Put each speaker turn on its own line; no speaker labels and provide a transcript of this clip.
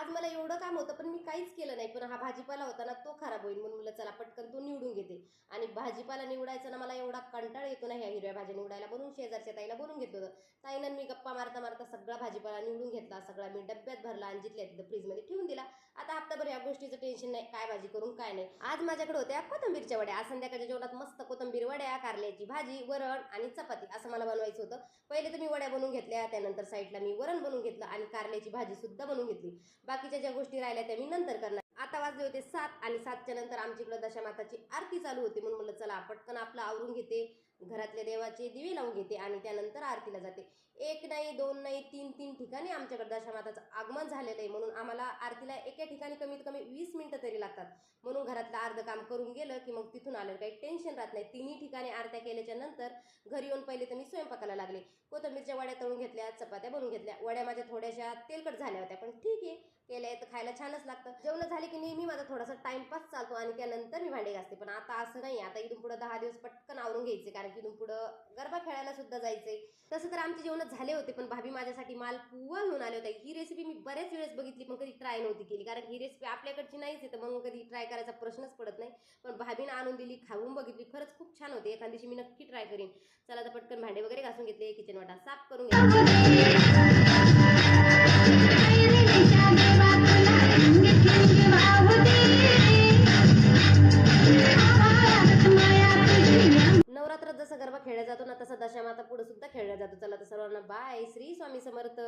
आज मला एवढं काम होतं पण मी काहीच केलं नाही, पण हा भाजीपाला होता ना तो खराब होईल म्हणून म्हणलं चला पटकन तो निवडून घेते. आणि भाजीपाला निवडायचा ना मला एवढा कंटाळ येतो ना ह्या हिरव्या भाज्या निवडायला, म्हणून शेजारच्या ताईला बोलून घेतलं होतं. ताईनं मी गप्पा मारता मारता सगळा भाजीपाला निवडून घेतला, सगळा मी डब्यात भरला आणि जिथल्या तिथं फ्रीजमध्ये ठेवून दिला. आता हप्ताभर या गोष्टीचं टेन्शन नाही, काय भाजी करून काय नाही. आज माझ्याकडे होत्या कोथिंबीरच्या वड्या. आज संध्याकाळच्या जेवणात मस्त कोथिंबीर वड्या, कारल्याची भाजी, वरण आणि चपाती असं मला बनवायचं होतं. पहिले तर मी वड्या बनवून घेतल्या, त्यानंतर साईडला मी वरण बनवून घेतलं आणि कारल्याची भाजी सुद्धा बनवून घेतली. बाकीच्या ज्या गोष्टी राहिल्या त्या मी नंतर करणार. आता वाजले होते 7 आणि 7च्या नंतर आमच्याकडे दशामाताची आरती चालू होती, म्हणून म्हणलं चला पटकन आपलं आवरून घेते, घरातल्या देवाचे दिवे लावून घेते आणि त्यानंतर आरतीला जाते. एक नाही, दोन नाही, तीन ठिकाणी आमच्याकडे दशामाताचं आगमन झालेलं आहे, म्हणून आम्हाला आरतीला एका ठिकाणी कमीत कमी 20 मिनिटं तरी लागतात. म्हणून घरातलं अर्ध काम करून गेलं की मग तिथून आलं काही टेन्शन राहत नाही. तिन्ही ठिकाणी आरत्या केल्याच्या नंतर घरी येऊन पहिले तर मी स्वयंपाकाला लागले. कोथिंबीरच्या वड्या तळून घेतल्या, चपात्या बनवून घेतल्या. वड्या माझ्या थोड्याशा तेलकट झाल्या होत्या, पण ठीक आहे, केल्या तर खायला छानच लागतं. जेवण झाले की नेहमी माझा थोडासा टाइमपास चालतो आणि त्यानंतर मी भांडे घासते. पण आता असं नाही, आता इथून पुढे 10 दिवस पटकन आवरून घ्यायचे, कारण की इथून पुढं गरबा खेळायला सुद्धा जायचंय. तसं तर आमचे जेवण झाले होते, पण भाभी माझ्यासाठी मालपुआ घेऊन आले होते. ही रेसिपी मी बऱ्याच वेळेस बघितली पण कधी ट्राय नव्हती केली, कारण ही रेसिपी आपल्याकडची नाहीच आहे, तर मग कधी ट्राय करायचा प्रश्नच पडत नाही. पण भाभीनं आणून दिली, खाऊन बघितली, खरंच खूप छान होते. एखाद दिवशी मी नक्की ट्राय करीन. चला तर पटकन भांडे वगैरे घासून घेतले, किचन वाटा साफ करून घेतले. नवरात्रात जसं गरबा खेळला जातो ना, तसं दशामाता पुढे सुद्धा खेळला जातो. चला तर सर्वांना बाय. श्री स्वामी समर्थ.